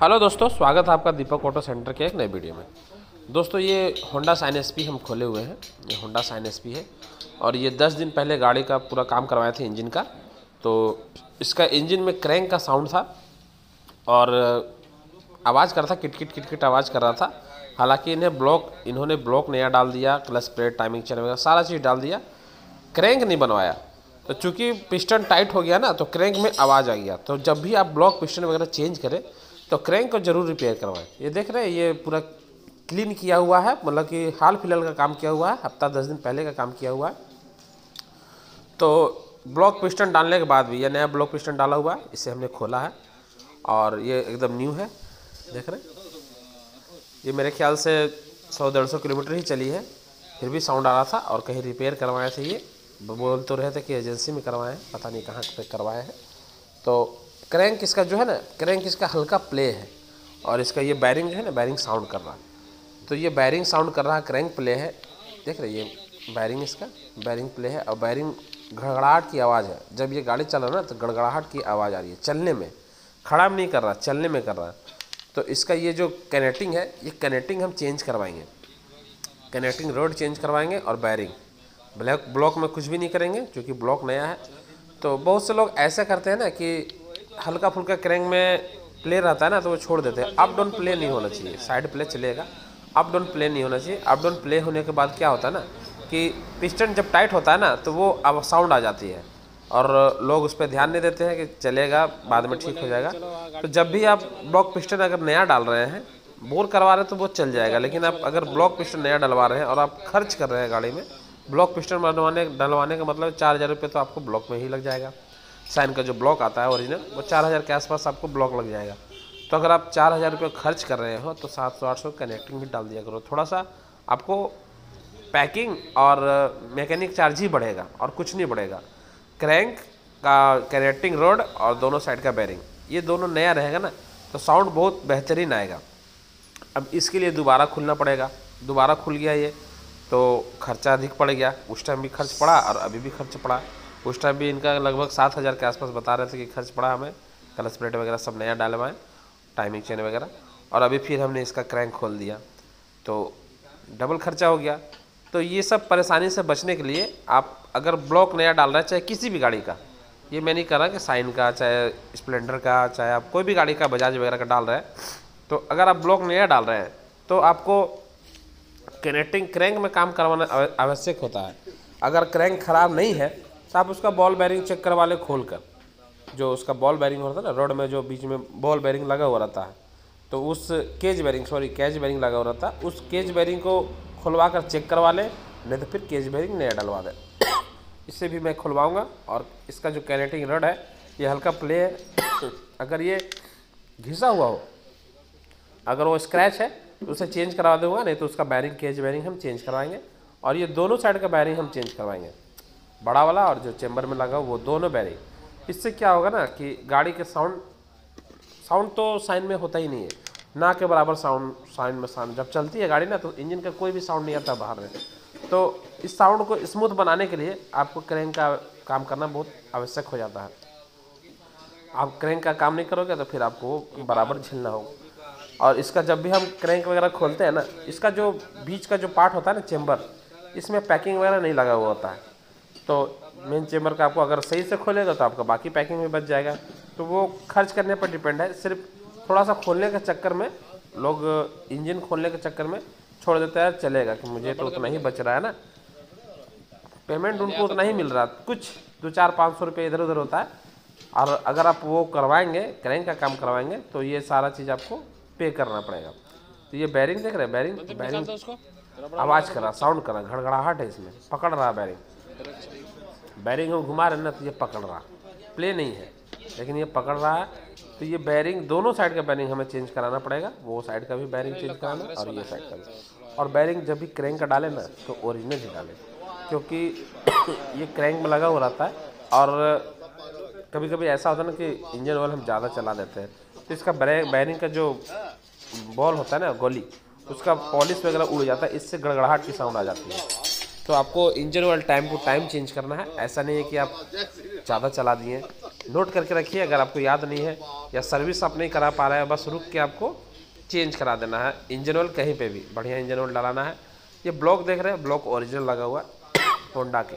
Hello दोस्तों, स्वागत है आपका दीपक ऑटो सेंटर के एक नए वीडियो में। दोस्तों, ये होंडा शाइन एसपी हम खोले हुए हैं। ये होंडा शाइन एसपी है और ये 10 दिन पहले गाड़ी का पूरा काम करवाए थे इंजन का। तो इसका इंजन में क्रैंक का साउंड था और आवाज़ कर रहा था, किटकिट किटकिट आवाज़ कर रहा था। हालांकि इन्होंने ब्लॉक नया डाल दिया, क्लच प्लेट, टाइमिंग चेन वगैरह सारा चीज़ डाल दिया, क्रैंक नहीं बनवाया। तो चूँकि पिस्टन टाइट हो गया ना, तो क्रैंक में आवाज़ आ गया। तो जब भी आप ब्लॉक पिस्टन वगैरह चेंज करें तो क्रैंक को जरूर रिपेयर करवाएं। ये देख रहे हैं, ये पूरा क्लीन किया हुआ है, मतलब कि हाल फिलहाल का काम किया हुआ है, हफ्ता 10 दिन पहले का काम किया हुआ है। तो ब्लॉक पिस्टन डालने के बाद भी ये नया ब्लॉक पिस्टन डाला हुआ है, इसे हमने खोला है और ये एकदम न्यू है। देख रहे हैं, ये मेरे ख्याल से 100-150 किलोमीटर ही चली है, फिर भी साउंड आ रहा था। और कहीं रिपेयर करवाए थे, ये बोल तो रहे थे कि एजेंसी में करवाए हैं, पता नहीं कहाँ पे करवाए हैं। तो क्रैंक इसका जो है ना, क्रैंक इसका हल्का प्ले है और इसका ये बैरिंग जो है ना, बैरिंग साउंड कर रहा है। तो ये बैरिंग साउंड कर रहा है, क्रैंक प्ले है। देख रहे, ये बैरिंग, इसका बैरिंग प्ले है और बैरिंग गड़गड़ाहट की आवाज़ है। जब ये गाड़ी चल रहा है ना, तो गड़गड़ाहट की आवाज़ आ रही है चलने में, खड़ा में नहीं कर रहा, चलने में कर रहा है। तो इसका ये जो कनेक्टिंग है, ये कनेक्टिंग हम चेंज करवाएंगे, कनेक्टिंग रोड चेंज करवाएंगे और बैरिंग ब्लॉक में कुछ भी नहीं करेंगे क्योंकि ब्लॉक नया है। तो बहुत से लोग ऐसा करते हैं ना कि हल्का फुल्का क्रैंक में प्ले रहता है ना, तो वो छोड़ देते हैं। अप डाउन प्ले नहीं होना चाहिए, साइड प्ले चलेगा, अप डाउन प्ले नहीं होना चाहिए। अप डाउन प्ले होने के बाद क्या होता है ना कि पिस्टन जब टाइट होता है ना, तो वो अब साउंड आ जाती है और लोग उस पर ध्यान नहीं देते हैं कि चलेगा, बाद में ठीक हो जाएगा। तो जब भी आप ब्लॉक पिस्टन अगर नया डाल रहे हैं, बोर करवा रहे हैं, तो वो चल जाएगा। लेकिन आप अगर ब्लॉक पिस्टन नया डलवा रहे हैं और आप खर्च कर रहे हैं गाड़ी में, ब्लॉक पिस्टन डलवाने का मतलब 4000 रुपये तो आपको ब्लॉक में ही लग जाएगा। शाइन का जो ब्लॉक आता है ओरिजिनल, वो 4000 के आसपास आपको ब्लॉक लग जाएगा। तो अगर आप 4000 रुपये खर्च कर रहे हो, तो 700-800 कनेक्टिंग भी डाल दिया करो। थोड़ा सा आपको पैकिंग और मैकेनिक चार्ज ही बढ़ेगा और कुछ नहीं बढ़ेगा। क्रैंक का कनेक्टिंग रोड और दोनों साइड का बैरिंग, ये दोनों नया रहेगा ना, तो साउंड बहुत बेहतरीन आएगा। अब इसके लिए दोबारा खुलना पड़ेगा, दोबारा खुल गया ये, तो खर्चा अधिक पड़ गया। उस टाइम भी खर्च पड़ा और अभी भी खर्च पड़ा। उस टाइम भी इनका लगभग 7000 के आसपास बता रहे थे कि खर्च पड़ा हमें, क्लच प्लेट वगैरह सब नया डलवाएं, टाइमिंग चेन वगैरह। और अभी फिर हमने इसका क्रैंक खोल दिया, तो डबल खर्चा हो गया। तो ये सब परेशानी से बचने के लिए आप अगर ब्लॉक नया डाल रहे हैं, चाहे किसी भी गाड़ी का, ये मैं नहीं कर रहा कि शाइन का, चाहे स्प्लेंडर का, चाहे आप कोई भी गाड़ी का बजाज वगैरह का डाल रहे हैं, तो अगर आप ब्लॉक नया डाल रहे हैं तो आपको कनेक्टिंग क्रैंक में काम करवाना आवश्यक होता है। अगर क्रैंक ख़राब नहीं है तो आप उसका बॉल बैरिंग चेक करवा लें खोल कर। जो उसका बॉल बैरिंग होता है ना, रोड में जो बीच में बॉल बैरिंग लगा हुआ रहता है, तो उस कैच बैरिंग लगा हुआ रहता है, उस कैच बैरिंग को खुलवा कर चेक करवा लें, नहीं तो फिर कैच बैरिंग नया डलवा दें। इससे भी मैं खुलवाऊँगा। और इसका जो कनेक्टिंग रोड है, ये हल्का प्ले है। अगर ये घिसा हुआ हो, अगर वो स्क्रैच है, तो उसे चेंज करवा दूँगा, नहीं तो उसका बैरिंग, केज बैरिंग हम चेंज करवाएंगे। और ये दोनों साइड का बैरिंग हम चेंज करवाएंगे, बड़ा वाला और जो चेंबर में लगा वो दोनों बैरिंग। इससे क्या होगा ना कि गाड़ी के साउंड तो शाइन में होता ही नहीं है, ना के बराबर शाइन में जब चलती है गाड़ी ना, तो इंजन का कोई भी साउंड नहीं आता बाहर में। तो इस साउंड को स्मूथ बनाने के लिए आपको क्रैंक का काम करना बहुत आवश्यक हो जाता है। आप क्रैंक का काम नहीं करोगे तो फिर आपको बराबर झेलना होगा। और इसका जब भी हम क्रैंक वगैरह खोलते हैं ना, इसका जो बीच का जो पार्ट होता है ना, चेंबर, इसमें पैकिंग वगैरह नहीं लगा हुआ होता है। तो मेन चेंबर का आपको अगर सही से खोलेगा तो आपका बाकी पैकिंग भी बच जाएगा। तो वो खर्च करने पर डिपेंड है। सिर्फ थोड़ा सा खोलने के चक्कर में लोग, इंजन खोलने के चक्कर में छोड़ देते हैं, चलेगा कि मुझे तो उतना ही बच रहा है ना, पेमेंट उनको उतना ही मिल रहा है, कुछ 200-500 रुपये इधर उधर होता है। और अगर आप वो करवाएंगे, क्रैंक का काम करवाएंगे, तो ये सारा चीज़ आपको पे करना पड़ेगा। तो ये बैरिंग देख रहे हैं, बैरिंग आवाज़ कर रहा, साउंड कर रहा, घड़घड़ाहट है इसमें, पकड़ रहा बैरिंग हम घुमा रहे हैं ना, तो ये पकड़ रहा, प्ले नहीं है लेकिन ये पकड़ रहा है। तो ये बैरिंग, दोनों साइड का बैरिंग हमें चेंज कराना पड़ेगा, वो साइड का भी बैरिंग चेंज कराना और ये साइड का भी। और बैरिंग जब भी क्रैंक का डालें ना, तो ओरिजिनल ही डालें, क्योंकि ये क्रैंक में लगा हुआ रहता है। और कभी कभी ऐसा होता है ना कि इंजन ऑयल हम ज़्यादा चला देते हैं, तो इसका बैरिंग का जो बॉल होता है ना, गोली, उसका पॉलिश वगैरह उड़ जाता है, इससे गड़गड़ाहट की साउंड आ जाती है। तो आपको engine oil time to time change करना है। ऐसा नहीं है कि आप ज़्यादा चला दिए। नोट करके रखिए, अगर आपको याद नहीं है या सर्विस आप नहीं करा पा रहे हैं, बस रुक के आपको चेंज करा देना है इंजन ऑयल। कहीं पे भी बढ़िया इंजन ऑयल डालाना है। ये ब्लॉक देख रहे हैं, ब्लॉक ओरिजिनल लगा हुआ है होंडा के,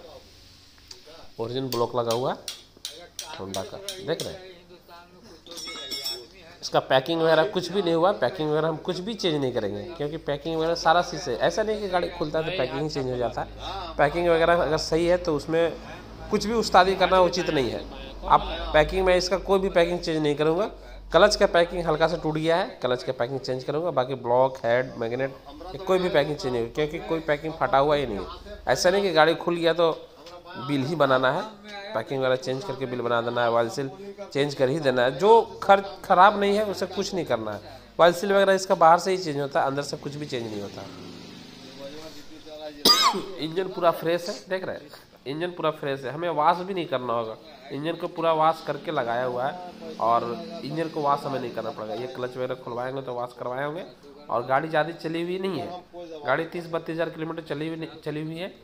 ओरिजिनल ब्लॉक लगा हुआ है होंडा का, देख रहे हैं। इसका पैकिंग वगैरह कुछ भी नहीं हुआ। पैकिंग वगैरह हम कुछ भी चेंज नहीं करेंगे, क्योंकि पैकिंग वगैरह सारा शीशे, ऐसा नहीं कि गाड़ी खुलता है तो पैकिंग चेंज हो जाता है। पैकिंग वगैरह अगर सही है तो उसमें कुछ भी उस्तादी करना उचित नहीं है। आप पैकिंग में इसका कोई भी पैकिंग चेंज नहीं करूँगा। क्लच का पैकिंग हल्का सा टूट गया है, क्लच का पैकिंग चेंज करूँगा। बाकी ब्लॉक, हेड, मैग्नेट कोई भी पैकिंग चेंज नहीं होगी, क्योंकि कोई पैकिंग फटा हुआ ही नहीं है। ऐसा नहीं कि गाड़ी खुल गया तो बिल ही बनाना है। पैकिंग वगैरह चेंज करके बिल बना देना है। ऑयल सील चेंज कर ही देना है। जो खराब नहीं है उसे कुछ नहीं करना है। ऑयल सील वगैरह इसका बाहर से ही चेंज होता है, अंदर से कुछ भी चेंज नहीं होता। इंजन पूरा फ्रेश है, देख रहे हैं। इंजन पूरा फ्रेश है, हमें वॉश भी नहीं करना होगा। इंजन को पूरा वॉश करके लगाया हुआ है और इंजन को वॉश हमें नहीं करना पड़ेगा। ये क्लच वगैरह खुलवाएंगे तो वॉश करवाए होंगे। और गाड़ी ज़्यादा चली हुई नहीं है, गाड़ी 30-32 हज़ार किलोमीटर चली हुई है।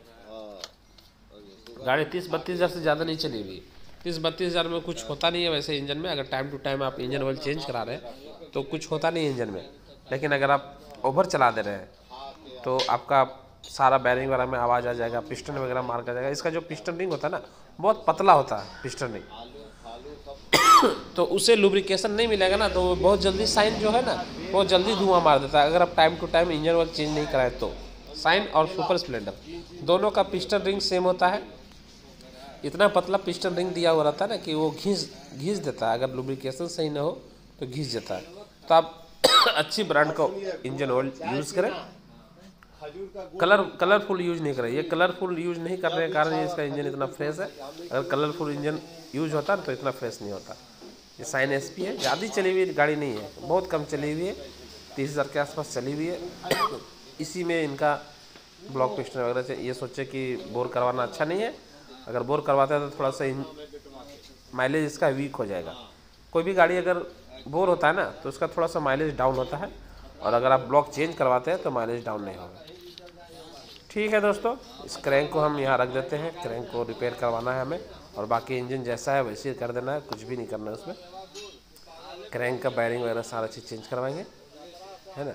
गाड़ी 30-32 हज़ार से ज़्यादा नहीं चली हुई। 30-32 हज़ार में कुछ होता नहीं है वैसे इंजन में। अगर टाइम टू टाइम आप इंजन ऑयल चेंज करा रहे हैं तो कुछ होता नहीं है इंजन में। लेकिन अगर आप ओवर चला दे रहे हैं तो आपका सारा बैरिंग वगैरह में आवाज़ आ जाएगा, पिस्टन वगैरह मार कर जाएगा। इसका जो पिस्टन रिंग होता है ना, बहुत पतला होता है पिस्टन रिंग तो उसे लुब्रिकेशन नहीं मिलेगा ना, तो बहुत जल्दी साइन जो है ना, बहुत जल्दी धुआं मार देता है। अगर आप time to time engine oil change नहीं कराए तो। साइन और सुपर स्प्लेंडर दोनों का पिस्टन रिंग सेम होता है। इतना पतला पिस्टन रिंग दिया हुआ रहता है ना कि वो घिस देता है। अगर लुब्रिकेशन सही ना हो तो घिस देता है। तो आप अच्छी ब्रांड का इंजन ऑयल यूज़ करें। कलरफुल यूज नहीं करें। ये कलरफुल यूज नहीं करने के कारण इसका इंजन इतना फ्रेश है। अगर कलरफुल इंजन यूज होता तो इतना फ्रेश नहीं होता। ये साइन एसपी है, ज़्यादा चली हुई गाड़ी नहीं है, बहुत कम चली हुई है, 30 हज़ार के आसपास चली हुई है। इसी में इनका ब्लॉक पिस्टन वगैरह से ये सोचे कि बोर करवाना अच्छा नहीं है। अगर बोर करवाते हैं तो थोड़ा सा माइलेज इसका वीक हो जाएगा। कोई भी गाड़ी अगर बोर होता है ना तो उसका थोड़ा सा माइलेज डाउन होता है, और अगर आप ब्लॉक चेंज करवाते हैं तो माइलेज डाउन नहीं होगा। ठीक है दोस्तों, इस क्रैंक को हम यहाँ रख देते हैं। क्रैंक को रिपेयर करवाना है हमें, और बाकी इंजन जैसा है वैसे ही कर देना है, कुछ भी नहीं करना है उसमें। क्रैंक का बैरिंग वगैरह सारा चीज़ चेंज करवाएंगे, है ना।